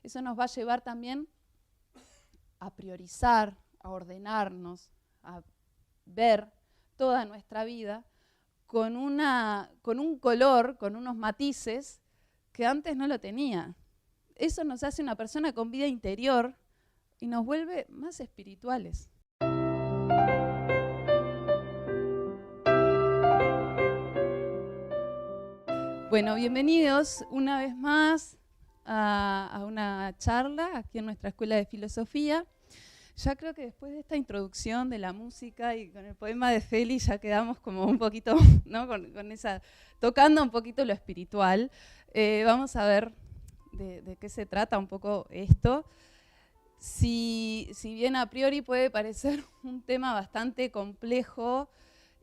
Eso nos va a llevar también a priorizar, a ordenarnos, a ver toda nuestra vida con un color, con unos matices que antes no lo tenía. Eso nos hace una persona con vida interior y nos vuelve más espirituales. Bueno, bienvenidos una vez más a una charla aquí en nuestra Escuela de Filosofía. Ya creo que después de esta introducción de la música y con el poema de Feli ya quedamos como un poquito, ¿no? con esa, tocando un poquito lo espiritual. Vamos a ver de qué se trata un poco esto. Si bien a priori puede parecer un tema bastante complejo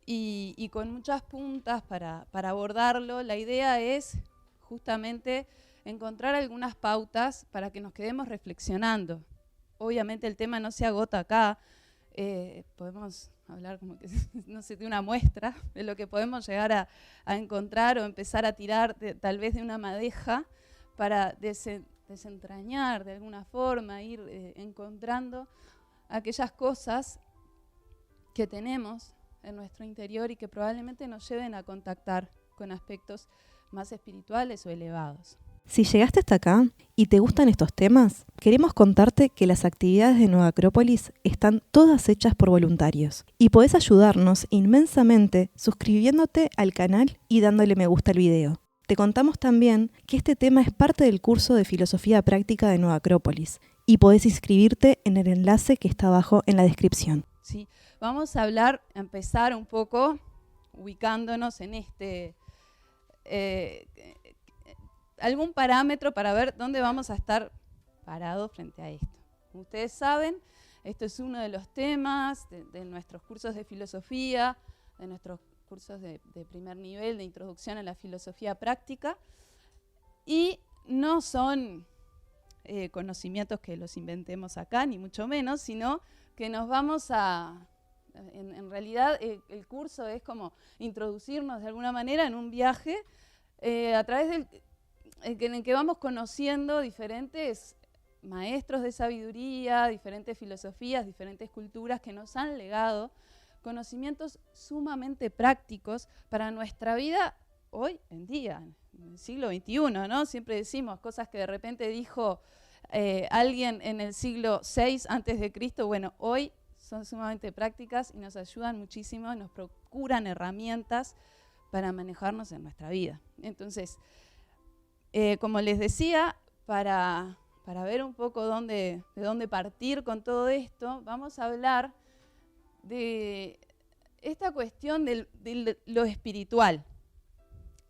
y con muchas puntas para abordarlo, la idea es justamente encontrar algunas pautas para que nos quedemos reflexionando. Obviamente el tema no se agota acá, podemos hablar como que, no sé, de una muestra de lo que podemos llegar a encontrar o empezar a tirar tal vez de una madeja para desentrañar de alguna forma, ir encontrando aquellas cosas que tenemos en nuestro interior y que probablemente nos lleven a contactar con aspectos más espirituales o elevados. Si llegaste hasta acá y te gustan estos temas, queremos contarte que las actividades de Nueva Acrópolis están todas hechas por voluntarios y podés ayudarnos inmensamente suscribiéndote al canal y dándole me gusta al video. Te contamos también que este tema es parte del curso de Filosofía Práctica de Nueva Acrópolis y podés inscribirte en el enlace que está abajo en la descripción. Sí, vamos a empezar un poco ubicándonos en algún parámetro para ver dónde vamos a estar parados frente a esto. Como ustedes saben, esto es uno de los temas de nuestros cursos de filosofía, de nuestros cursos de primer nivel de introducción a la filosofía práctica, y no son conocimientos que los inventemos acá, ni mucho menos, sino que nos vamos en realidad el curso es como introducirnos de alguna manera en un viaje a través en el que vamos conociendo diferentes maestros de sabiduría, diferentes filosofías, diferentes culturas que nos han legado conocimientos sumamente prácticos para nuestra vida hoy en día, en el siglo XXI, ¿no? Siempre decimos cosas que de repente dijo alguien en el siglo VI antes de Cristo, bueno, hoy son sumamente prácticas y nos ayudan muchísimo, nos procuran herramientas para manejarnos en nuestra vida. Entonces, como les decía, para ver un poco de dónde partir con todo esto, vamos a hablar de esta cuestión de lo espiritual.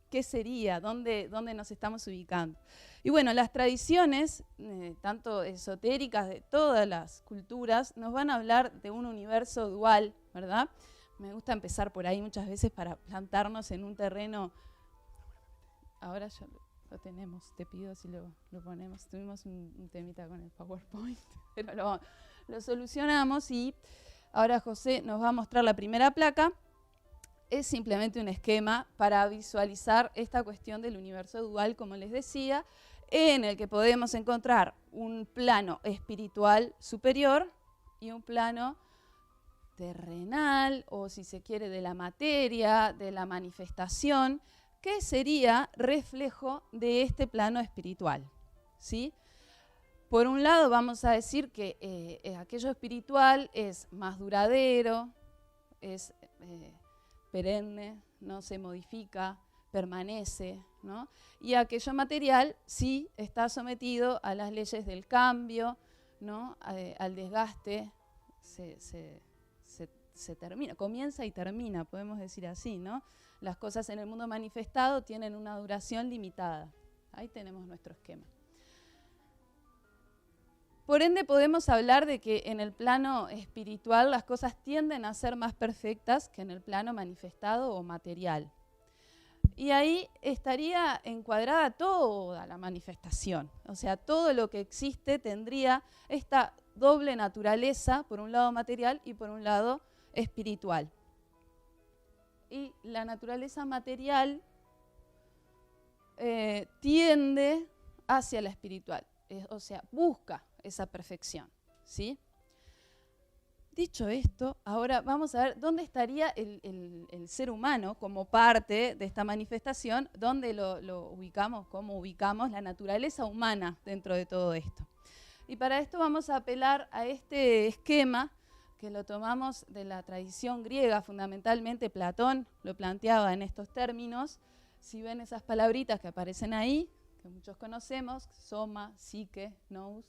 ¿Qué sería? ¿Dónde nos estamos ubicando? Y bueno, las tradiciones, tanto esotéricas de todas las culturas, nos van a hablar de un universo dual, ¿verdad? Me gusta empezar por ahí muchas veces para plantarnos en un terreno. Ahora ya lo tenemos, te pido si lo ponemos. Tuvimos un temita con el PowerPoint, pero lo solucionamos y ahora José nos va a mostrar la primera placa. Es simplemente un esquema para visualizar esta cuestión del universo dual, como les decía, en el que podemos encontrar un plano espiritual superior y un plano terrenal, o si se quiere, de la materia, de la manifestación, que sería reflejo de este plano espiritual, ¿sí? Por un lado vamos a decir que aquello espiritual es más duradero, es perenne, no se modifica, permanece, ¿no? Y aquello material sí está sometido a las leyes del cambio, ¿no? Al desgaste, se termina, comienza y termina, podemos decir así, ¿no? Las cosas en el mundo manifestado tienen una duración limitada. Ahí tenemos nuestro esquema. Por ende, podemos hablar de que en el plano espiritual las cosas tienden a ser más perfectas que en el plano manifestado o material. Y ahí estaría encuadrada toda la manifestación. O sea, todo lo que existe tendría esta doble naturaleza, por un lado material y por un lado espiritual. Y la naturaleza material tiende hacia la espiritual. o sea, busca esa perfección, ¿sí? Dicho esto, ahora vamos a ver dónde estaría el ser humano como parte de esta manifestación, dónde lo ubicamos, cómo ubicamos la naturaleza humana dentro de todo esto. Y para esto vamos a apelar a este esquema que lo tomamos de la tradición griega, fundamentalmente Platón lo planteaba en estos términos. Si ven esas palabritas que aparecen ahí, que muchos conocemos, soma, psique, nous,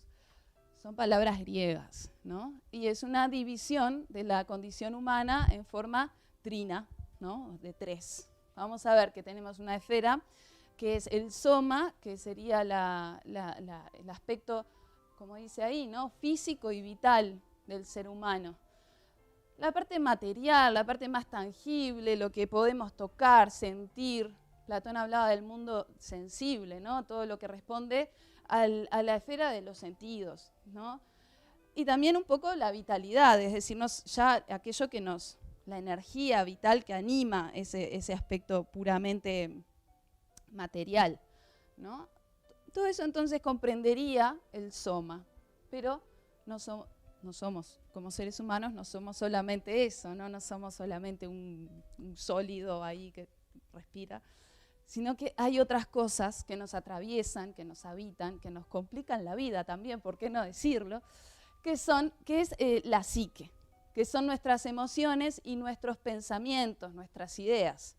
son palabras griegas, ¿no? Y es una división de la condición humana en forma trina, ¿no? De 3. Vamos a ver que tenemos una esfera que es el soma, que sería el aspecto, como dice ahí, ¿no? Físico y vital del ser humano. La parte material, la parte más tangible, lo que podemos tocar, sentir. Platón hablaba del mundo sensible, ¿no? Todo lo que responde a la esfera de los sentidos, ¿no? Y también un poco la vitalidad, es decir, ya aquello que la energía vital que anima ese aspecto puramente material, ¿no? Todo eso entonces comprendería el soma, pero no somos, como seres humanos, no somos solamente eso, no somos solamente un sólido ahí que respira, sino que hay otras cosas que nos atraviesan, que nos habitan, que nos complican la vida también, ¿por qué no decirlo? Que es la psique, que son nuestras emociones y nuestros pensamientos, nuestras ideas.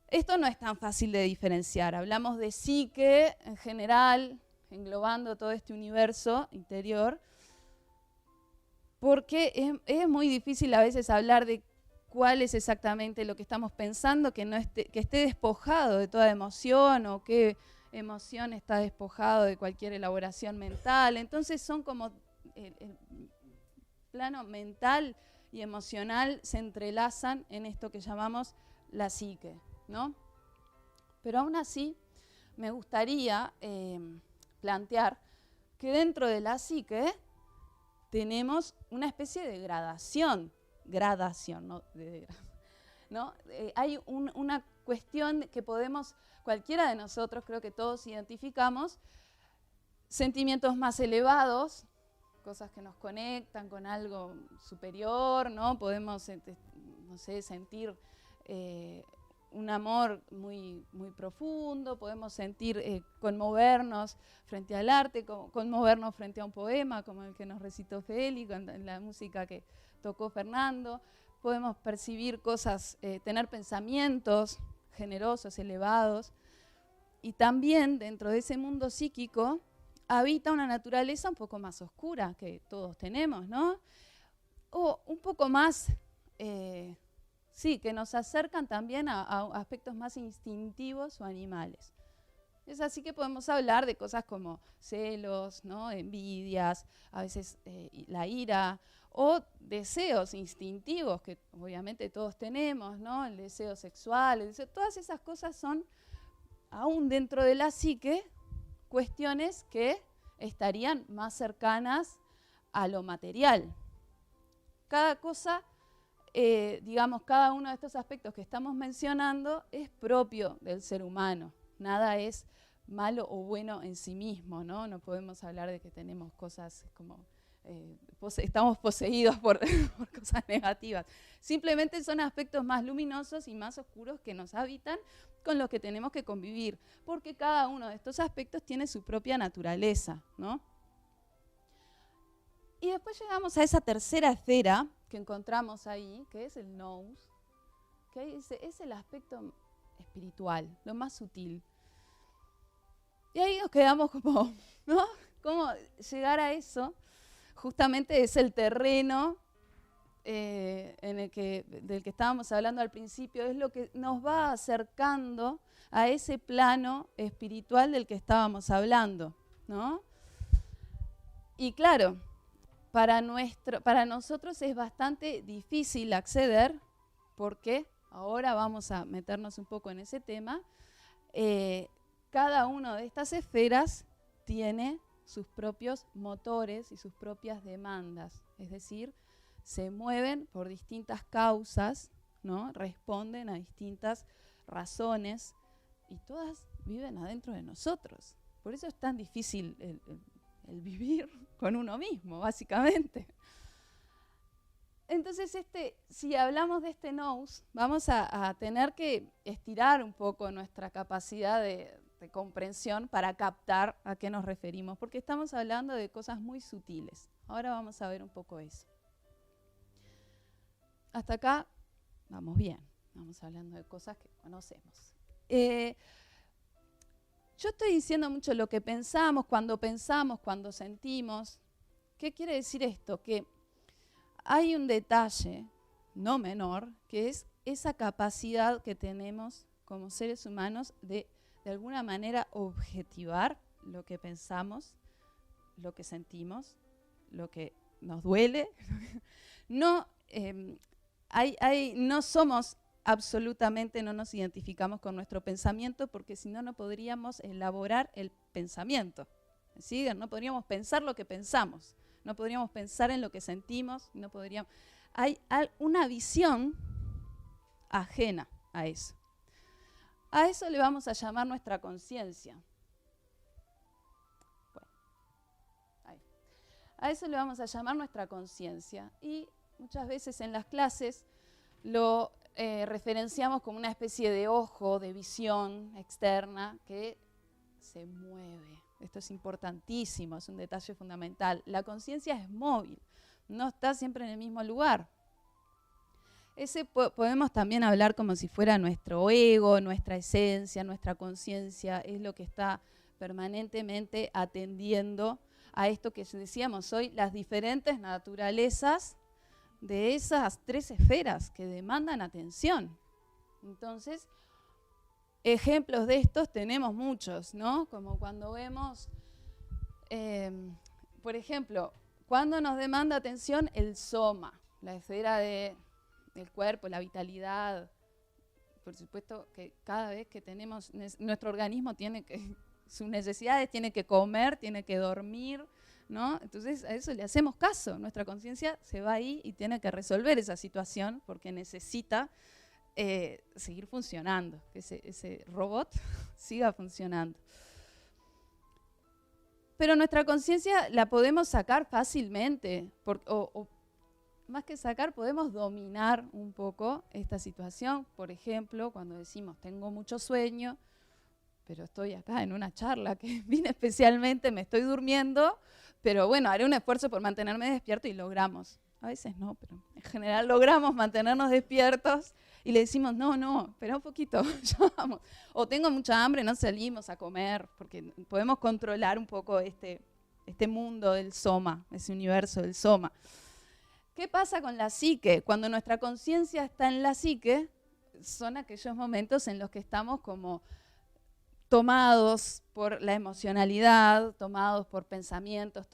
Esto no es tan fácil de diferenciar. Hablamos de psique en general, englobando todo este universo interior, porque es muy difícil a veces hablar de cuál es exactamente lo que estamos pensando, que esté despojado de toda emoción o qué emoción está despojado de cualquier elaboración mental. Entonces son como el plano mental y emocional se entrelazan en esto que llamamos la psique, ¿no? Pero aún así me gustaría plantear que dentro de la psique tenemos una especie de gradación, ¿no? Hay una cuestión que cualquiera de nosotros, creo que todos identificamos, sentimientos más elevados, cosas que nos conectan con algo superior, ¿no? Podemos, no sé, sentir un amor muy, muy profundo, podemos sentir, conmovernos frente al arte, conmovernos frente a un poema como el que nos recitó Feli, en la música que tocó Fernando. Podemos percibir cosas, tener pensamientos generosos, elevados. Y también dentro de ese mundo psíquico habita una naturaleza un poco más oscura que todos tenemos, ¿no? O un poco más, que nos acercan también a aspectos más instintivos o animales. Es así que podemos hablar de cosas como celos, ¿no? Envidias, a veces la ira, o deseos instintivos que obviamente todos tenemos, ¿no? El deseo sexual, todas esas cosas son, aún dentro de la psique, cuestiones que estarían más cercanas a lo material. Cada cosa, cada uno de estos aspectos que estamos mencionando es propio del ser humano. Nada es malo o bueno en sí mismo, ¿no? No podemos hablar de que tenemos cosas como estamos poseídos por cosas negativas. Simplemente son aspectos más luminosos y más oscuros que nos habitan, con los que tenemos que convivir, porque cada uno de estos aspectos tiene su propia naturaleza, ¿no? Y después llegamos a esa tercera esfera que encontramos ahí, que es el nous, que es el aspecto espiritual, lo más sutil. Y ahí nos quedamos como, ¿no? ¿Cómo llegar a eso? Justamente es el terreno del que estábamos hablando al principio, es lo que nos va acercando a ese plano espiritual del que estábamos hablando, ¿no? Y claro, para nosotros es bastante difícil acceder, porque ahora vamos a meternos un poco en ese tema. Cada una de estas esferas tiene sus propios motores y sus propias demandas, es decir, se mueven por distintas causas, ¿no? Responden a distintas razones y todas viven adentro de nosotros. Por eso es tan difícil el vivir con uno mismo, básicamente. Entonces, si hablamos de este nous, vamos a tener que estirar un poco nuestra capacidad de comprensión para captar a qué nos referimos, porque estamos hablando de cosas muy sutiles. Ahora vamos a ver un poco eso. Hasta acá vamos bien, vamos hablando de cosas que conocemos. Yo estoy diciendo mucho lo que pensamos, cuando sentimos. ¿Qué quiere decir esto? Que hay un detalle no menor, que es esa capacidad que tenemos como seres humanos de alguna manera objetivar lo que pensamos, lo que sentimos, lo que nos duele. No somos absolutamente, no nos identificamos con nuestro pensamiento, porque si no, no podríamos elaborar el pensamiento. ¿Sí? No podríamos pensar lo que pensamos, no podríamos pensar en lo que sentimos, no podríamos. Hay una visión ajena a eso. A eso le vamos a llamar nuestra conciencia. Bueno, ahí. A eso le vamos a llamar nuestra conciencia. Y muchas veces en las clases lo referenciamos como una especie de ojo, de visión externa que se mueve. Esto es importantísimo, es un detalle fundamental. La conciencia es móvil, no está siempre en el mismo lugar. Podemos también hablar como si fuera nuestro ego, nuestra esencia, nuestra conciencia, es lo que está permanentemente atendiendo a esto que decíamos hoy, las diferentes naturalezas de esas 3 esferas que demandan atención. Entonces, ejemplos de estos tenemos muchos, ¿no? Como cuando vemos, por ejemplo, cuando nos demanda atención el soma, la esfera del cuerpo, la vitalidad. Por supuesto que cada vez que tenemos, nuestro organismo tiene que, sus necesidades, tiene que comer, tiene que dormir, ¿no? Entonces a eso le hacemos caso. Nuestra conciencia se va ahí y tiene que resolver esa situación porque necesita seguir funcionando, que ese robot siga funcionando. Pero nuestra conciencia la podemos sacar fácilmente, o más que sacar, podemos dominar un poco esta situación. Por ejemplo, cuando decimos, tengo mucho sueño, pero estoy acá en una charla que vine especialmente, me estoy durmiendo, pero bueno, haré un esfuerzo por mantenerme despierto y logramos. A veces no, pero en general logramos mantenernos despiertos y le decimos, no, espera un poquito, ya vamos. O tengo mucha hambre, no salimos a comer, porque podemos controlar un poco este mundo del soma, ese universo del soma. ¿Qué pasa con la psique? Cuando nuestra conciencia está en la psique, son aquellos momentos en los que estamos como tomados por la emocionalidad, tomados por pensamientos,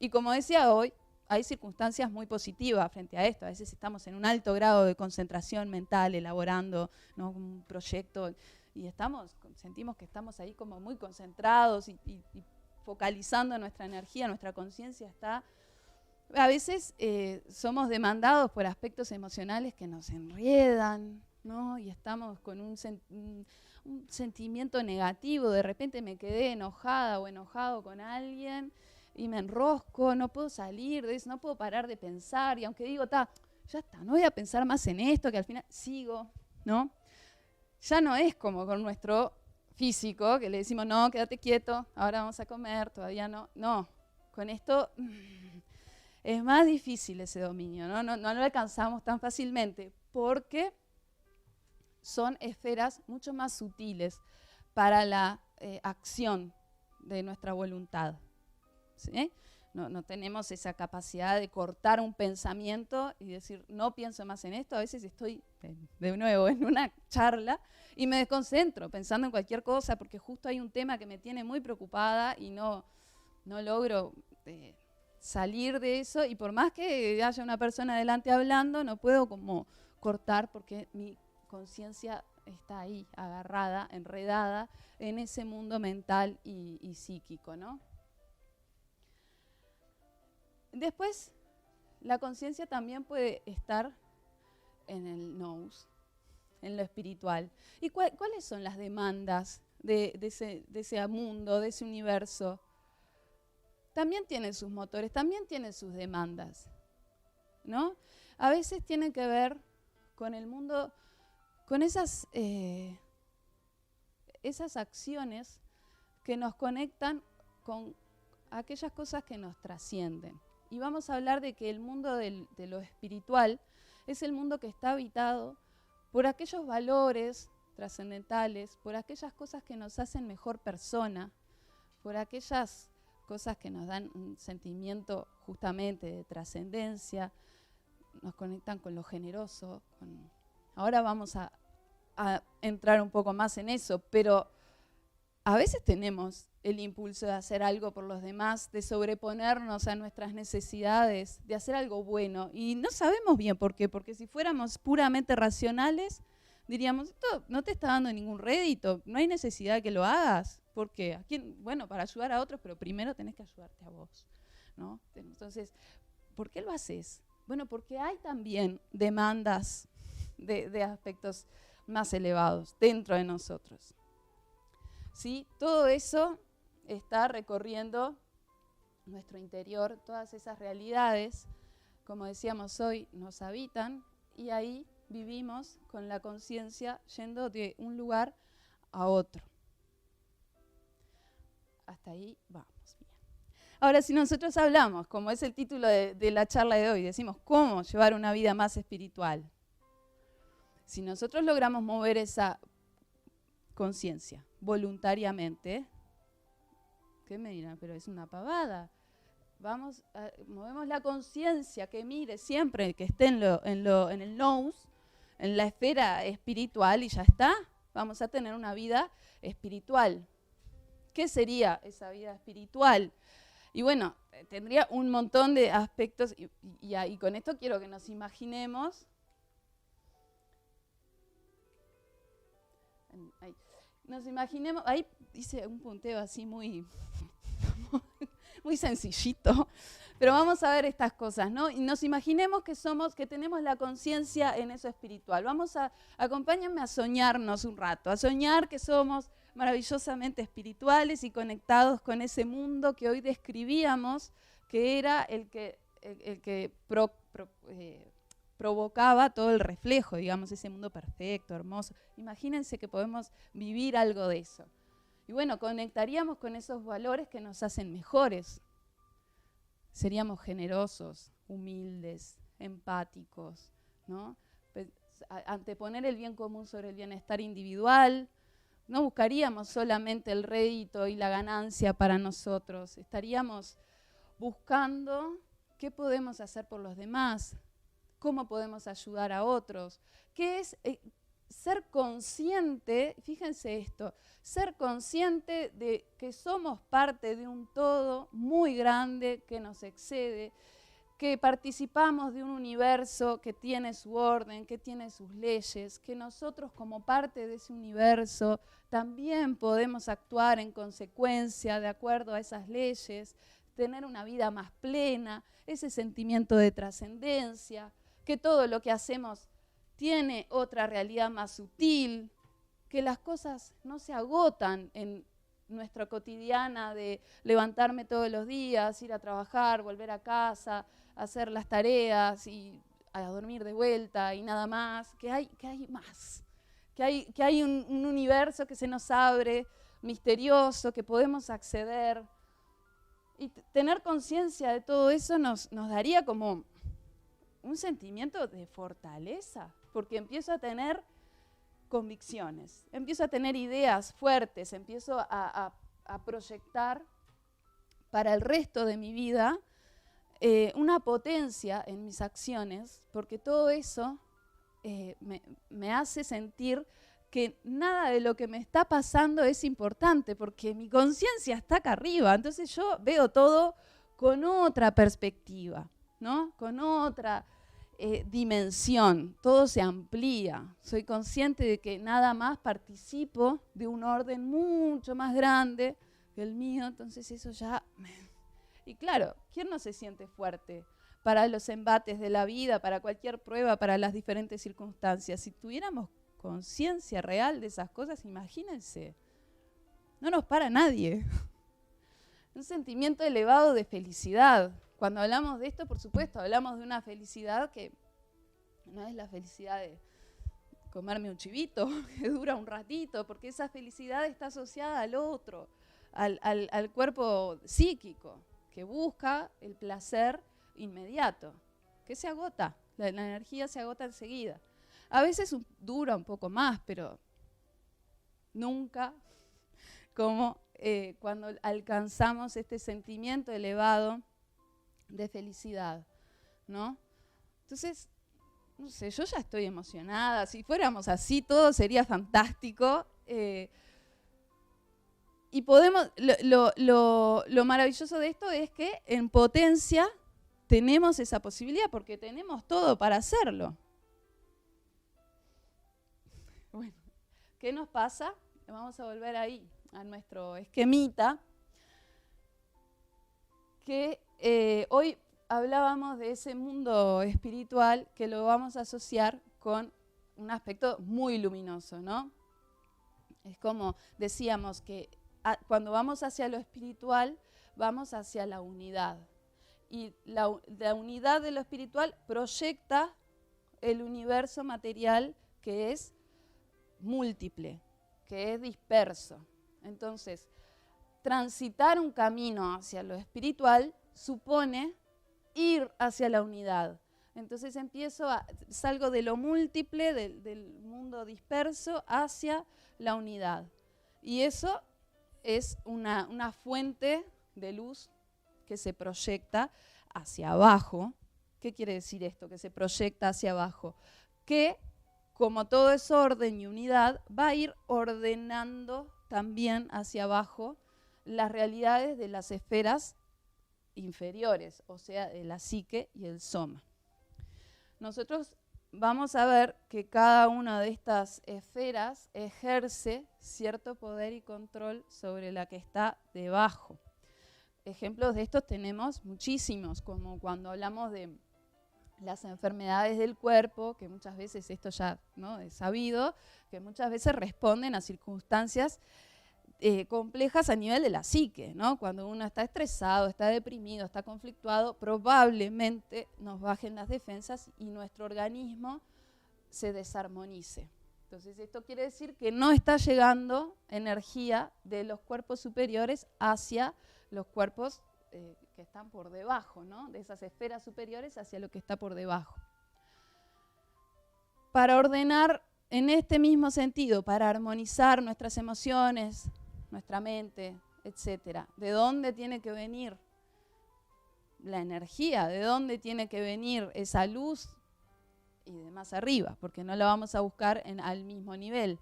Y como decía hoy, hay circunstancias muy positivas frente a esto. A veces estamos en un alto grado de concentración mental, elaborando, ¿no?, un proyecto, y sentimos que estamos ahí como muy concentrados y focalizando nuestra energía, nuestra conciencia está. A veces somos demandados por aspectos emocionales que nos enredan, ¿no? Y estamos con un sentimiento negativo. De repente me quedé enojada o enojado con alguien y me enrosco, no puedo salir de eso, no puedo parar de pensar. Y aunque digo, ya está, no voy a pensar más en esto, que al final sigo, ¿no? Ya no es como con nuestro físico, que le decimos, no, quédate quieto, ahora vamos a comer, todavía no. No, con esto es más difícil ese dominio, ¿no? No lo alcanzamos tan fácilmente, porque son esferas mucho más sutiles para la acción de nuestra voluntad. ¿Sí? No tenemos esa capacidad de cortar un pensamiento y decir, no pienso más en esto. A veces estoy de nuevo en una charla y me desconcentro pensando en cualquier cosa porque justo hay un tema que me tiene muy preocupada y no logro salir de eso, y por más que haya una persona delante hablando, no puedo como cortar porque mi conciencia está ahí, agarrada, enredada en ese mundo mental y psíquico, ¿no? Después, la conciencia también puede estar en el nous, en lo espiritual. ¿Y cuáles son las demandas de ese mundo, de ese universo, también tiene sus motores, también tiene sus demandas, ¿no? A veces tiene que ver con el mundo, con esas acciones que nos conectan con aquellas cosas que nos trascienden. Y vamos a hablar de que el mundo de lo espiritual es el mundo que está habitado por aquellos valores trascendentales, por aquellas cosas que nos hacen mejor persona, por aquellas cosas que nos dan un sentimiento justamente de trascendencia, nos conectan con lo generoso. Ahora vamos a entrar un poco más en eso, pero a veces tenemos el impulso de hacer algo por los demás, de sobreponernos a nuestras necesidades, de hacer algo bueno. Y no sabemos bien por qué, porque si fuéramos puramente racionales, diríamos, esto no te está dando ningún rédito, no hay necesidad de que lo hagas. ¿Por qué? ¿A quién? Bueno, para ayudar a otros, pero primero tenés que ayudarte a vos, ¿no? Entonces, ¿por qué lo haces? Bueno, porque hay también demandas de aspectos más elevados dentro de nosotros. ¿Sí? Todo eso está recorriendo nuestro interior, todas esas realidades, como decíamos hoy, nos habitan y ahí vivimos con la conciencia yendo de un lugar a otro. Hasta ahí vamos bien. Ahora, si nosotros hablamos, como es el título de la charla de hoy, decimos cómo llevar una vida más espiritual. Si nosotros logramos mover esa conciencia voluntariamente, ¿qué me dirán? Pero es una pavada. Movemos la conciencia que mire siempre, que esté en el nous, en la esfera espiritual y ya está. Vamos a tener una vida espiritual. ¿Qué sería esa vida espiritual? Y bueno, tendría un montón de aspectos y con esto quiero que nos imaginemos. Nos imaginemos, ahí hice un punteo así muy sencillito, pero vamos a ver estas cosas, ¿no? Y nos imaginemos que tenemos la conciencia en eso espiritual. Acompáñenme a soñarnos un rato, a soñar que somos maravillosamente espirituales y conectados con ese mundo que hoy describíamos, que era el que provocaba todo el reflejo, digamos, ese mundo perfecto, hermoso. Imagínense que podemos vivir algo de eso. Y bueno, conectaríamos con esos valores que nos hacen mejores. Seríamos generosos, humildes, empáticos, ¿no? Anteponer el bien común sobre el bienestar individual. No buscaríamos solamente el rédito y la ganancia para nosotros. Estaríamos buscando qué podemos hacer por los demás, cómo podemos ayudar a otros, qué es ser consciente, fíjense esto, ser consciente de que somos parte de un todo muy grande que nos excede, que participamos de un universo que tiene su orden, que tiene sus leyes, que nosotros como parte de ese universo también podemos actuar en consecuencia de acuerdo a esas leyes, tener una vida más plena, ese sentimiento de trascendencia, que todo lo que hacemos tiene otra realidad más sutil, que las cosas no se agotan en nuestra cotidiana de levantarme todos los días, ir a trabajar, volver a casa, hacer las tareas y a dormir de vuelta y nada más, que hay más, que hay un universo que se nos abre, misterioso, que podemos acceder. Y tener conciencia de todo eso nos daría como un sentimiento de fortaleza, porque empiezo a tener convicciones, empiezo a tener ideas fuertes, empiezo a proyectar para el resto de mi vida una potencia en mis acciones, porque todo eso me hace sentir que nada de lo que me está pasando es importante, porque mi conciencia está acá arriba, entonces yo veo todo con otra perspectiva, ¿no? Con otra dimensión, todo se amplía. Soy consciente de que nada más participo de un orden mucho más grande que el mío, entonces eso ya... Y claro, ¿quién no se siente fuerte para los embates de la vida, para cualquier prueba, para las diferentes circunstancias? Si tuviéramos conciencia real de esas cosas, imagínense, no nos para nadie. Un sentimiento elevado de felicidad. Cuando hablamos de esto, por supuesto, hablamos de una felicidad que no es la felicidad de comerme un chivito, que dura un ratito, porque esa felicidad está asociada al otro, al cuerpo psíquico, que busca el placer inmediato, que se agota, la energía se agota enseguida. A veces dura un poco más, pero nunca como cuando alcanzamos este sentimiento elevado de felicidad, ¿no? Entonces, no sé, yo ya estoy emocionada. Si fuéramos así, todo sería fantástico. Y podemos, lo maravilloso de esto es que en potencia tenemos esa posibilidad, porque tenemos todo para hacerlo. Bueno, ¿qué nos pasa? Vamos a volver ahí, a nuestro esquemita, que hoy hablábamos de ese mundo espiritual que lo vamos a asociar con un aspecto muy luminoso, ¿no? Es como decíamos que cuando vamos hacia lo espiritual, vamos hacia la unidad. Y la unidad de lo espiritual proyecta el universo material que es múltiple, que es disperso. Entonces, transitar un camino hacia lo espiritual supone ir hacia la unidad. Entonces salgo de lo múltiple, del mundo disperso, hacia la unidad. Y eso es una fuente de luz que se proyecta hacia abajo. ¿Qué quiere decir esto? Que se proyecta hacia abajo. Que, como todo es orden y unidad, va a ir ordenando también hacia abajo las realidades de las esferas inferiores, o sea, de la psique y el soma. Nosotros vamos a ver que cada una de estas esferas ejerce cierto poder y control sobre la que está debajo. Ejemplos de estos tenemos muchísimos, como cuando hablamos de las enfermedades del cuerpo, que muchas veces esto ya, ¿no?, es sabido, que muchas veces responden a circunstancias complejas a nivel de la psique, ¿no? Cuando uno está estresado, está deprimido, está conflictuado, probablemente nos bajen las defensas y nuestro organismo se desarmonice. Entonces esto quiere decir que no está llegando energía de los cuerpos superiores hacia los cuerpos que están por debajo, ¿no? De esas esferas superiores hacia lo que está por debajo. Para ordenar en este mismo sentido, para armonizar nuestras emociones, nuestra mente, etc. ¿De dónde tiene que venir la energía? ¿De dónde tiene que venir esa luz? Y de más arriba, porque no la vamos a buscar al mismo nivel.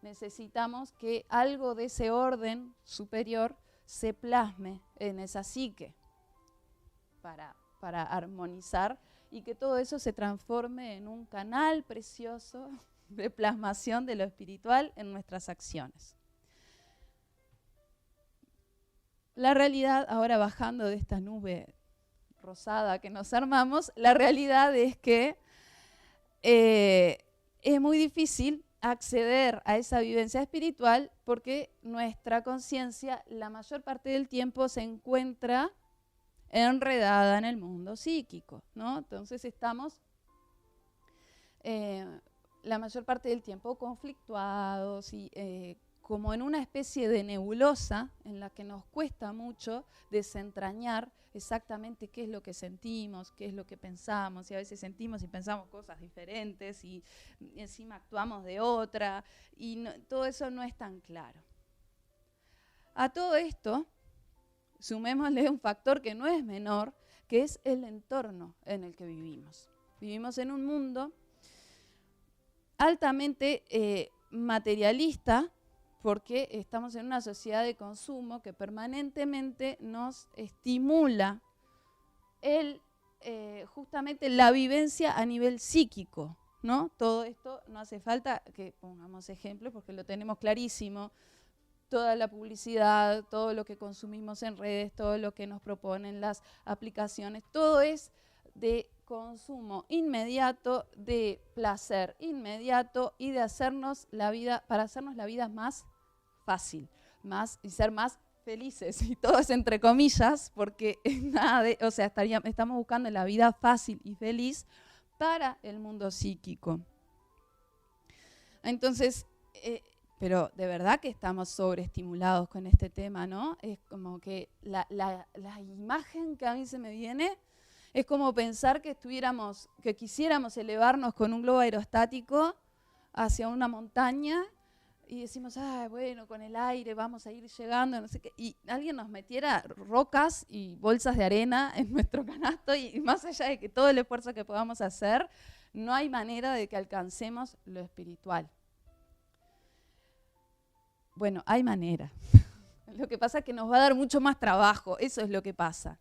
Necesitamos que algo de ese orden superior se plasme en esa psique para armonizar y que todo eso se transforme en un canal precioso de plasmación de lo espiritual en nuestras acciones. La realidad, ahora bajando de esta nube rosada que nos armamos, la realidad es que es muy difícil acceder a esa vivencia espiritual porque nuestra conciencia la mayor parte del tiempo se encuentra enredada en el mundo psíquico, ¿no? Entonces estamos la mayor parte del tiempo conflictuados y como en una especie de nebulosa en la que nos cuesta mucho desentrañar exactamente qué es lo que sentimos, qué es lo que pensamos, y a veces sentimos y pensamos cosas diferentes y encima actuamos de otra, y todo eso no es tan claro. A todo esto, sumémosle un factor que no es menor, que es el entorno en el que vivimos. Vivimos en un mundo altamente materialista, porque estamos en una sociedad de consumo que permanentemente nos estimula justamente la vivencia a nivel psíquico, ¿no? Todo esto no hace falta que pongamos ejemplos porque lo tenemos clarísimo. Toda la publicidad, todo lo que consumimos en redes, todo lo que nos proponen las aplicaciones, todo es de consumo inmediato, de placer inmediato y de hacernos la vida, para hacernos la vida más fácil, y ser más felices, y todo es entre comillas, porque estamos buscando la vida fácil y feliz para el mundo psíquico. Entonces, pero de verdad que estamos sobreestimulados con este tema, ¿no? Es como que la imagen que a mí se me viene es como pensar que quisiéramos elevarnos con un globo aerostático hacia una montaña y decimos, bueno, con el aire vamos a ir llegando, no sé qué, y alguien nos metiera rocas y bolsas de arena en nuestro canasto y más allá de que todo el esfuerzo que podamos hacer, no hay manera de que alcancemos lo espiritual. Bueno, hay manera. Lo que pasa es que nos va a dar mucho más trabajo, eso es lo que pasa.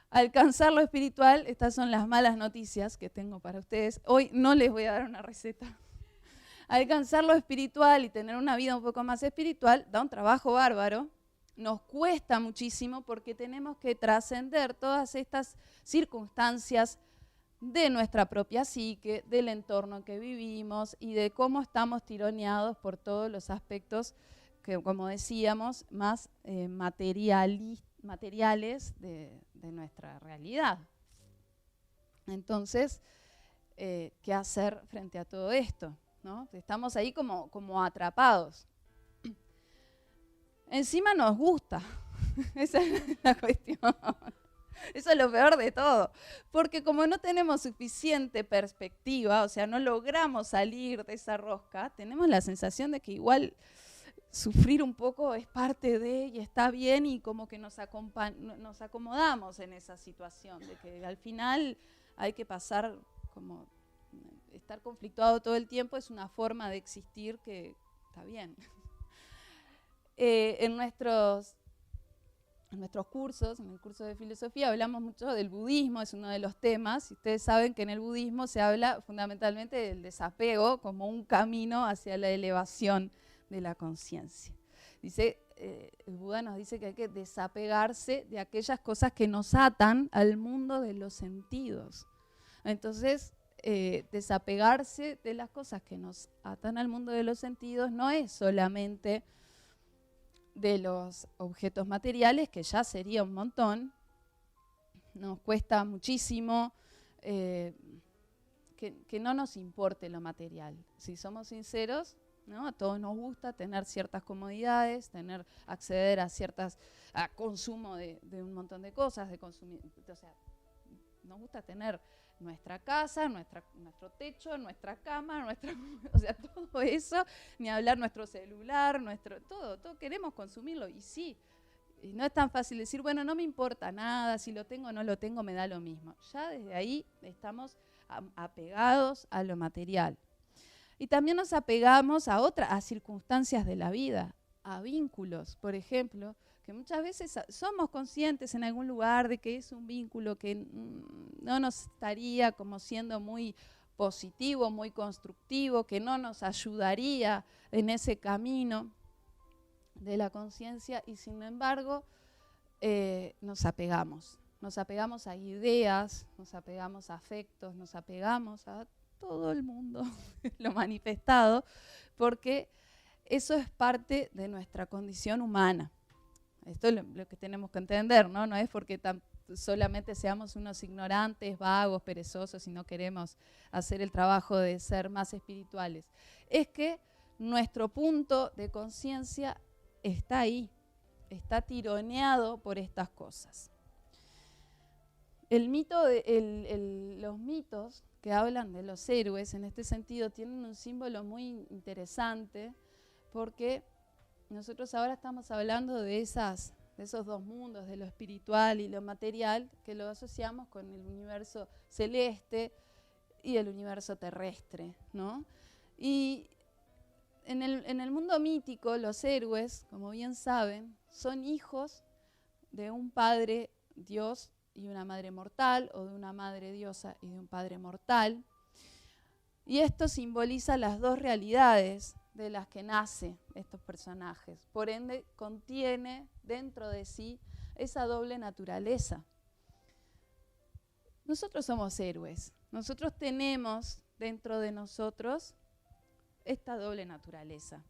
Alcanzar lo espiritual, estas son las malas noticias que tengo para ustedes. Hoy no les voy a dar una receta. Alcanzar lo espiritual y tener una vida un poco más espiritual da un trabajo bárbaro. Nos cuesta muchísimo porque tenemos que trascender todas estas circunstancias de nuestra propia psique, del entorno que vivimos y de cómo estamos tironeados por todos los aspectos que, como decíamos, más materiales de nuestra realidad. Entonces, ¿qué hacer frente a todo esto? ¿No? Estamos ahí como atrapados. Encima nos gusta, esa es la cuestión. Eso es lo peor de todo, porque como no tenemos suficiente perspectiva, o sea, no logramos salir de esa rosca, tenemos la sensación de que igual sufrir un poco es parte de y está bien y como que nos acomodamos en esa situación, de que al final hay que pasar como estar conflictuado todo el tiempo es una forma de existir que está bien. En nuestros cursos, en el curso de filosofía, hablamos mucho del budismo, es uno de los temas. Y ustedes saben que en el budismo se habla fundamentalmente del desapego como un camino hacia la elevación de la conciencia. El Buda nos dice que hay que desapegarse de aquellas cosas que nos atan al mundo de los sentidos. Entonces, desapegarse de las cosas que nos atan al mundo de los sentidos no es solamente de los objetos materiales, que ya sería un montón. Nos cuesta muchísimo que no nos importe lo material. Si somos sinceros, ¿no? A todos nos gusta tener ciertas comodidades, acceder a consumo de un montón de cosas, o sea, nos gusta tener nuestra casa, nuestro techo, nuestra cama, o sea, todo eso, ni hablar nuestro celular, todo queremos consumirlo. Y sí, y no es tan fácil decir, bueno, no me importa nada, si lo tengo o no lo tengo, me da lo mismo. Ya desde ahí estamos apegados a lo material. Y también nos apegamos a circunstancias de la vida, a vínculos, por ejemplo, que muchas veces somos conscientes en algún lugar de que es un vínculo que no nos estaría como siendo muy positivo, muy constructivo, que no nos ayudaría en ese camino de la conciencia y sin embargo nos apegamos a ideas, nos apegamos a afectos, nos apegamos a todo el mundo, lo manifestado, porque eso es parte de nuestra condición humana. Esto es lo que tenemos que entender, ¿no? No es porque solamente seamos unos ignorantes, vagos, perezosos y no queremos hacer el trabajo de ser más espirituales. Es que nuestro punto de conciencia está ahí, está tironeado por estas cosas. Los mitos que hablan de los héroes, en este sentido, tienen un símbolo muy interesante porque nosotros ahora estamos hablando de esos dos mundos, de lo espiritual y lo material, que lo asociamos con el universo celeste y el universo terrestre, ¿no? Y en el mundo mítico, los héroes, como bien saben, son hijos de un padre dios y una madre mortal, o de una madre diosa y de un padre mortal. Y esto simboliza las dos realidades de las que nacen estos personajes. Por ende, contiene dentro de sí esa doble naturaleza. Nosotros somos héroes. Nosotros tenemos dentro de nosotros esta doble naturaleza.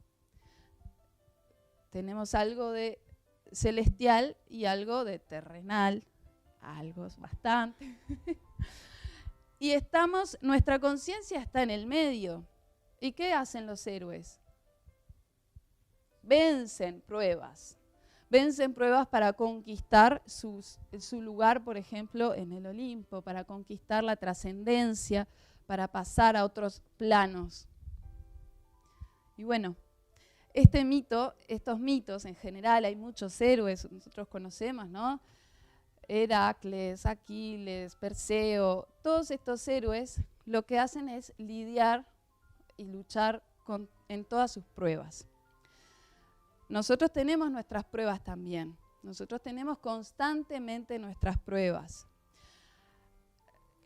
tenemos algo de celestial y algo de terrenal, algo bastante. Y nuestra conciencia está en el medio. ¿Y qué hacen los héroes? Vencen pruebas para conquistar su lugar, por ejemplo, en el Olimpo, para conquistar la trascendencia, para pasar a otros planos. Y bueno, estos mitos en general, hay muchos héroes, nosotros conocemos, ¿no? Heracles, Aquiles, Perseo, todos estos héroes lo que hacen es lidiar y luchar en todas sus pruebas. Nosotros tenemos nuestras pruebas también. Nosotros tenemos constantemente nuestras pruebas.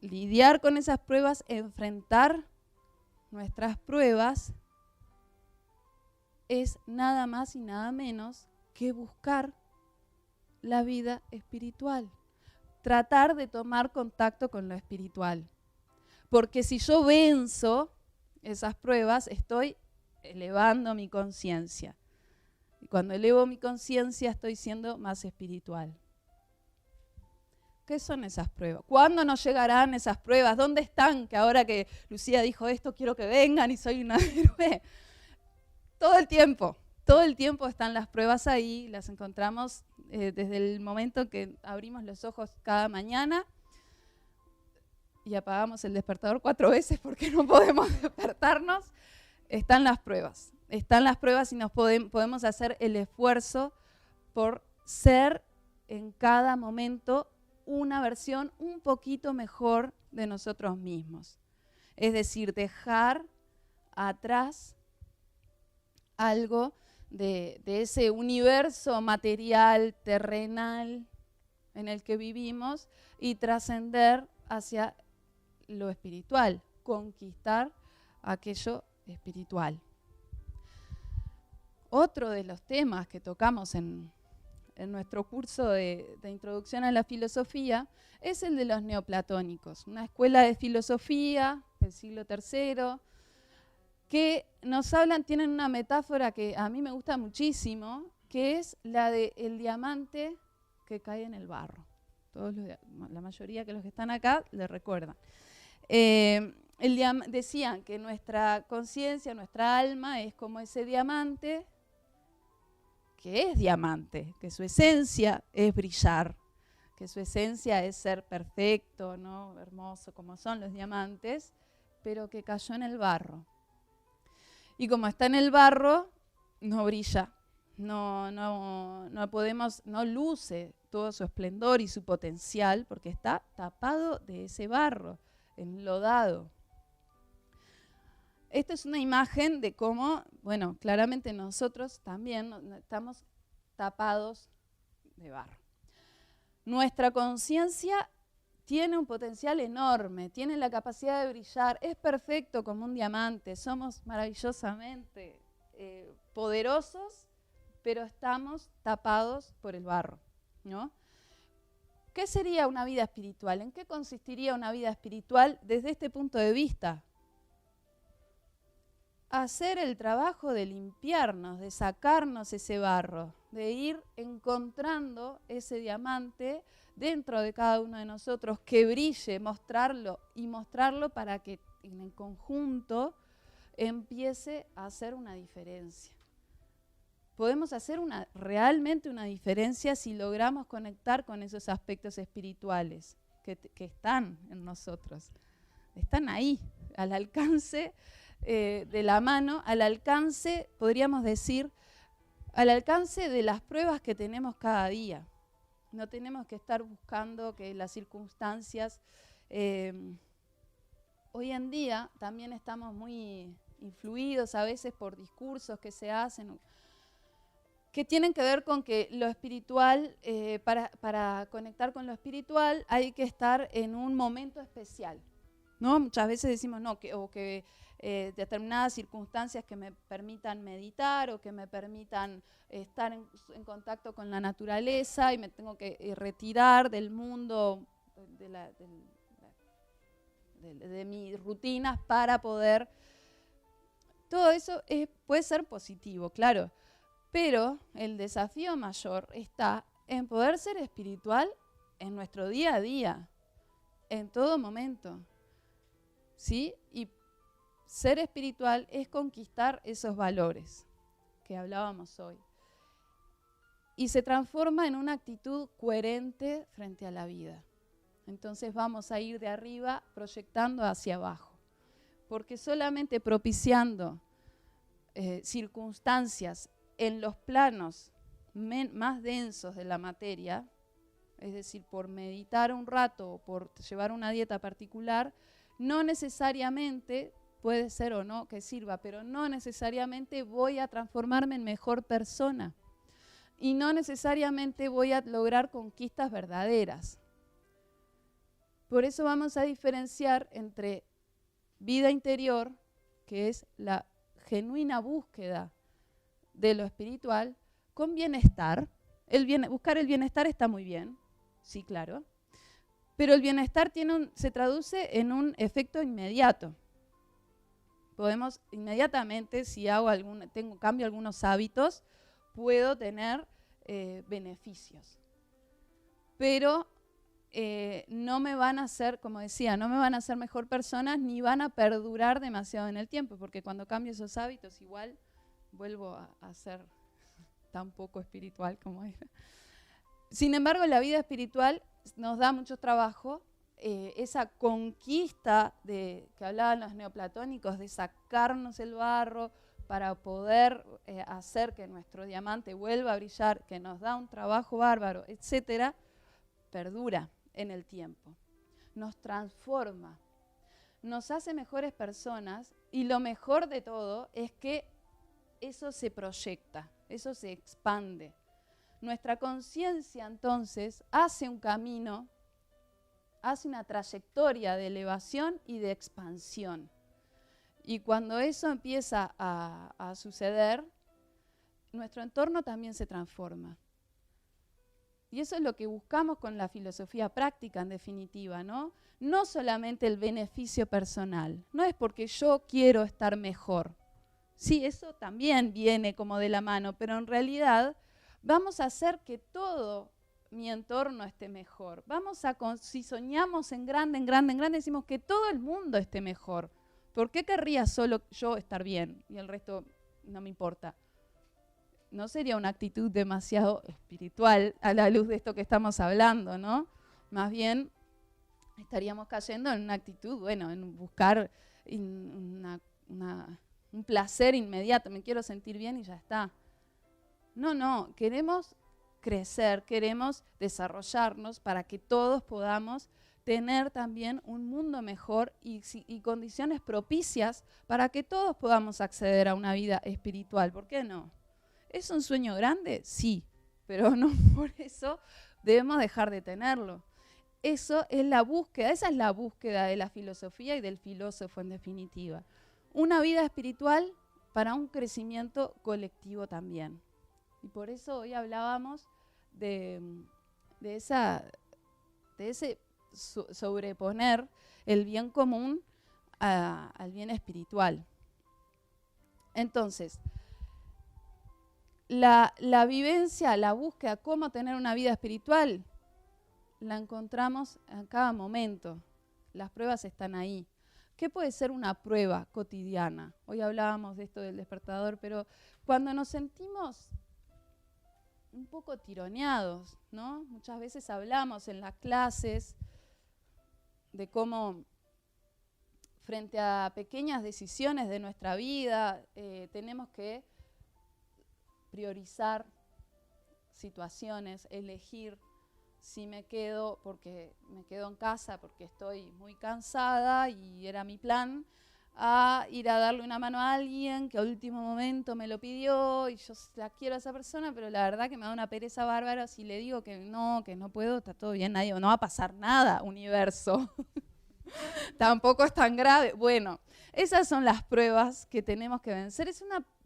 Lidiar con esas pruebas, enfrentar nuestras pruebas, es nada más y nada menos que buscar la vida espiritual. Tratar de tomar contacto con lo espiritual. Porque si yo venzo esas pruebas, estoy elevando mi conciencia. Y cuando elevo mi conciencia, estoy siendo más espiritual. ¿Qué son esas pruebas? ¿Cuándo nos llegarán esas pruebas? ¿Dónde están? Que ahora que Lucía dijo esto, quiero que vengan y soy una héroe. Todo el tiempo están las pruebas ahí, las encontramos desde el momento que abrimos los ojos cada mañana y apagamos el despertador 4 veces porque no podemos despertarnos. Están las pruebas y nos podemos hacer el esfuerzo por ser en cada momento una versión un poquito mejor de nosotros mismos. Es decir, dejar atrás algo de ese universo material, terrenal en el que vivimos y trascender hacia lo espiritual, conquistar aquello espiritual. Otro de los temas que tocamos en nuestro curso de introducción a la filosofía es el de los neoplatónicos, una escuela de filosofía del siglo III que nos hablan, tienen una metáfora que a mí me gusta muchísimo, que es la del diamante que cae en el barro. La mayoría de los que están acá le recuerdan. Decían que nuestra conciencia, nuestra alma es como ese diamante que es diamante, que su esencia es brillar, que su esencia es ser perfecto, ¿no? Hermoso como son los diamantes, pero que cayó en el barro. Y como está en el barro, no brilla, no luce todo su esplendor y su potencial porque está tapado de ese barro, enlodado. Esta es una imagen de cómo, bueno, claramente nosotros también estamos tapados de barro. Nuestra conciencia tiene un potencial enorme, tiene la capacidad de brillar, es perfecto como un diamante, somos maravillosamente poderosos, pero estamos tapados por el barro, ¿no? ¿Qué sería una vida espiritual? ¿En qué consistiría una vida espiritual desde este punto de vista? Hacer el trabajo de limpiarnos, de sacarnos ese barro, de ir encontrando ese diamante dentro de cada uno de nosotros, que brille, mostrarlo para que en el conjunto empiece a hacer una diferencia. Podemos hacer realmente una diferencia si logramos conectar con esos aspectos espirituales que están en nosotros. Están ahí, al alcance de la mano, al alcance, podríamos decir, al alcance de las pruebas que tenemos cada día. No tenemos que estar buscando que las circunstancias... hoy en día también estamos muy influidos a veces por discursos que se hacen, que tienen que ver con que lo espiritual, para conectar con lo espiritual hay que estar en un momento especial, ¿no? Muchas veces decimos que determinadas circunstancias que me permitan meditar o que me permitan estar en contacto con la naturaleza y me tengo que retirar del mundo, de mis rutinas para poder... Todo eso puede ser positivo, claro, Pero el desafío mayor está en poder ser espiritual en nuestro día a día, en todo momento, ¿sí? Y ser espiritual es conquistar esos valores que hablábamos hoy. Y se transforma en una actitud coherente frente a la vida. Entonces vamos a ir de arriba proyectando hacia abajo. Porque solamente propiciando circunstancias en los planos más densos de la materia, es decir, por meditar un rato o por llevar una dieta particular, no necesariamente puede ser o no que sirva, pero no necesariamente voy a transformarme en mejor persona y no necesariamente voy a lograr conquistas verdaderas. Por eso vamos a diferenciar entre vida interior, que es la genuina búsqueda de lo espiritual, con bienestar. Buscar el bienestar está muy bien, sí, claro, pero el bienestar se traduce en un efecto inmediato. Podemos inmediatamente, si cambio algunos hábitos, puedo tener beneficios. Pero no me van a hacer, como decía, no me van a hacer mejor personas ni van a perdurar demasiado en el tiempo, porque cuando cambio esos hábitos igual vuelvo a ser tan poco espiritual como era. Sin embargo, la vida espiritual nos da mucho trabajo, esa conquista que hablaban los neoplatónicos de sacarnos el barro para poder hacer que nuestro diamante vuelva a brillar, que nos da un trabajo bárbaro, etcétera, perdura en el tiempo, nos transforma, nos hace mejores personas y lo mejor de todo es que eso se proyecta, eso se expande. Nuestra conciencia entonces hace un camino, hace una trayectoria de elevación y de expansión. Y cuando eso empieza a suceder, nuestro entorno también se transforma. Y eso es lo que buscamos con la filosofía práctica, en definitiva, ¿no? No solamente el beneficio personal, no es porque yo quiero estar mejor. Sí, eso también viene como de la mano, pero en realidad vamos a hacer que todo mi entorno esté mejor. Si soñamos en grande, decimos que todo el mundo esté mejor. ¿Por qué querría solo yo estar bien y el resto no me importa? No sería una actitud demasiado espiritual a la luz de esto que estamos hablando, ¿no? Más bien estaríamos cayendo en una actitud, en buscar un placer inmediato. Me quiero sentir bien y ya está. No, queremos crecer, queremos desarrollarnos para que todos podamos tener también un mundo mejor y condiciones propicias para que todos podamos acceder a una vida espiritual. ¿Por qué no? ¿Es un sueño grande? Sí, pero no por eso debemos dejar de tenerlo. Eso es la búsqueda, esa es la búsqueda de la filosofía y del filósofo en definitiva. Una vida espiritual para un crecimiento colectivo también. Y por eso hoy hablábamos de ese sobreponer el bien común al bien espiritual. Entonces, la vivencia, la búsqueda, cómo tener una vida espiritual, la encontramos en cada momento. Las pruebas están ahí. ¿Qué puede ser una prueba cotidiana? Hoy hablábamos de esto del despertador, pero cuando nos sentimos un poco tironeados, ¿no? Muchas veces hablamos en las clases de cómo frente a pequeñas decisiones de nuestra vida tenemos que priorizar situaciones, elegir si me quedo en casa porque estoy muy cansada y era mi plan, a ir a darle una mano a alguien que a último momento me lo pidió y yo la quiero a esa persona, pero la verdad que me da una pereza bárbara si le digo que no puedo, está todo bien, no va a pasar nada, universo. Tampoco es tan grave. Bueno, esas son las pruebas que tenemos que vencer.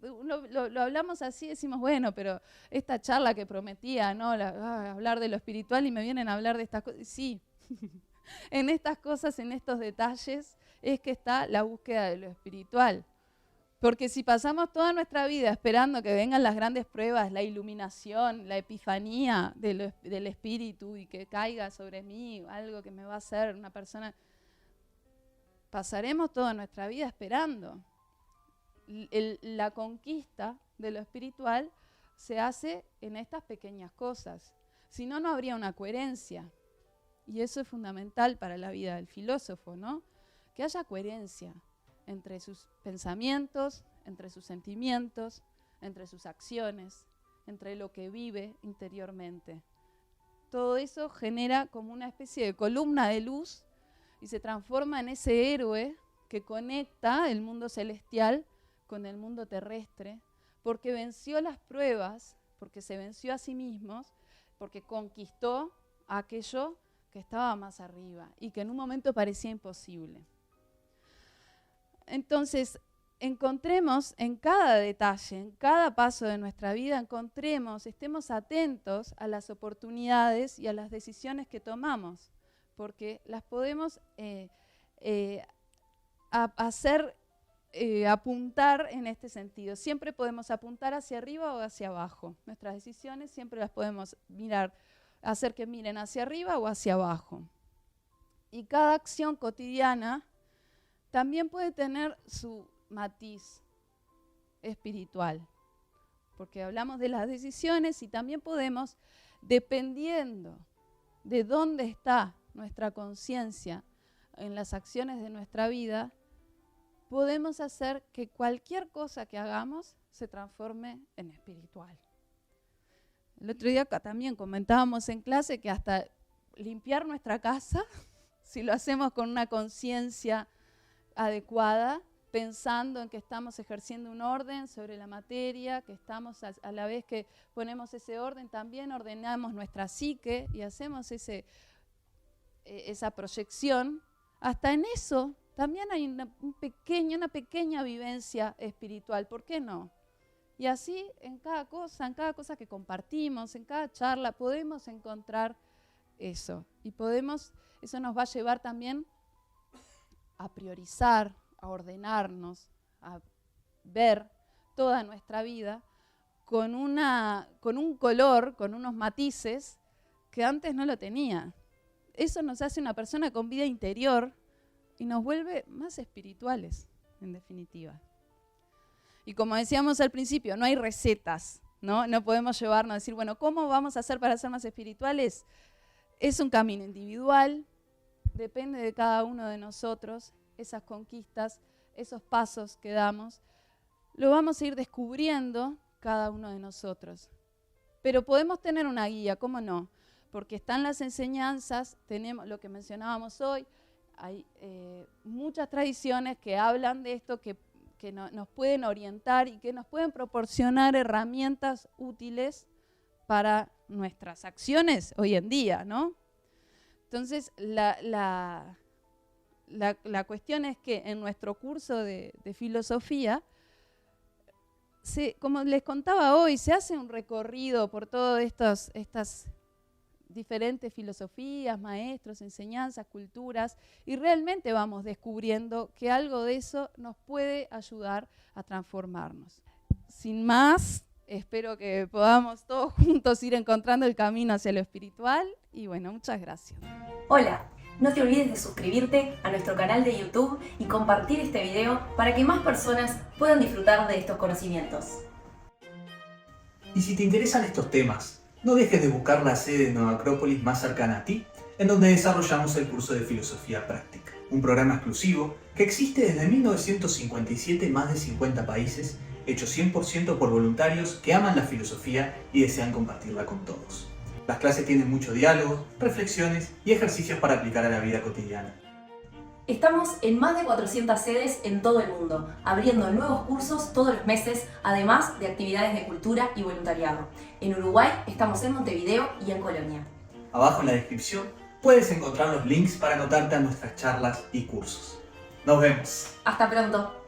Lo hablamos así, decimos, bueno, pero esta charla que prometía, ¿no? Hablar de lo espiritual y me vienen a hablar de estas cosas. Sí, en estas cosas, en estos detalles, es que está la búsqueda de lo espiritual. Porque si pasamos toda nuestra vida esperando que vengan las grandes pruebas, la iluminación, la epifanía del espíritu y que caiga sobre mí algo que me va a hacer una persona, pasaremos toda nuestra vida esperando. La conquista de lo espiritual se hace en estas pequeñas cosas. Si no, no habría una coherencia. Y eso es fundamental para la vida del filósofo, ¿no? Que haya coherencia entre sus pensamientos, entre sus sentimientos, entre sus acciones, entre lo que vive interiormente. Todo eso genera como una especie de columna de luz y se transforma en ese héroe que conecta el mundo celestial con el mundo terrestre, porque venció las pruebas, porque se venció a sí mismo, porque conquistó aquello que estaba más arriba y que en un momento parecía imposible. Entonces, encontremos en cada detalle, en cada paso de nuestra vida, estemos atentos a las oportunidades y a las decisiones que tomamos, porque las podemos apuntar en este sentido. Siempre podemos apuntar hacia arriba o hacia abajo. Nuestras decisiones siempre las podemos hacer que miren hacia arriba o hacia abajo. Y cada acción cotidiana también puede tener su matiz espiritual, porque hablamos de las decisiones y también podemos, dependiendo de dónde está nuestra conciencia en las acciones de nuestra vida, podemos hacer que cualquier cosa que hagamos se transforme en espiritual. El otro día acá también comentábamos en clase que hasta limpiar nuestra casa, si lo hacemos con una conciencia adecuada, pensando en que estamos ejerciendo un orden sobre la materia, que estamos a la vez que ponemos ese orden, también ordenamos nuestra psique y hacemos esa proyección. Hasta en eso también hay una pequeña vivencia espiritual, ¿por qué no? Y así en cada cosa que compartimos, en cada charla, podemos encontrar eso. Y eso nos va a llevar también a priorizar, a ordenarnos, a ver toda nuestra vida con un color, con unos matices que antes no lo tenía. Eso nos hace una persona con vida interior y nos vuelve más espirituales, en definitiva. Y como decíamos al principio, no hay recetas, ¿no? No podemos llevarnos a decir, bueno, ¿cómo vamos a hacer para ser más espirituales? Es un camino individual. Depende de cada uno de nosotros, esas conquistas, esos pasos que damos, lo vamos a ir descubriendo cada uno de nosotros. Pero podemos tener una guía, ¿cómo no? Porque están las enseñanzas, tenemos lo que mencionábamos hoy, hay muchas tradiciones que hablan de esto, que nos pueden orientar y que nos pueden proporcionar herramientas útiles para nuestras acciones hoy en día, ¿no? Entonces, la cuestión es que en nuestro curso de filosofía, como les contaba hoy, se hace un recorrido por todas estas diferentes filosofías, maestros, enseñanzas, culturas, y realmente vamos descubriendo que algo de eso nos puede ayudar a transformarnos. Sin más, espero que podamos todos juntos ir encontrando el camino hacia lo espiritual y bueno, muchas gracias. Hola, no te olvides de suscribirte a nuestro canal de YouTube y compartir este video para que más personas puedan disfrutar de estos conocimientos. Y si te interesan estos temas, no dejes de buscar la sede de Nueva Acrópolis más cercana a ti, en donde desarrollamos el curso de Filosofía Práctica, un programa exclusivo que existe desde 1957 en más de 50 países, hecho 100% por voluntarios que aman la filosofía y desean compartirla con todos. Las clases tienen mucho diálogo, reflexiones y ejercicios para aplicar a la vida cotidiana. Estamos en más de 400 sedes en todo el mundo, abriendo nuevos cursos todos los meses, además de actividades de cultura y voluntariado. En Uruguay estamos en Montevideo y en Colonia. Abajo en la descripción puedes encontrar los links para anotarte a nuestras charlas y cursos. ¡Nos vemos! ¡Hasta pronto!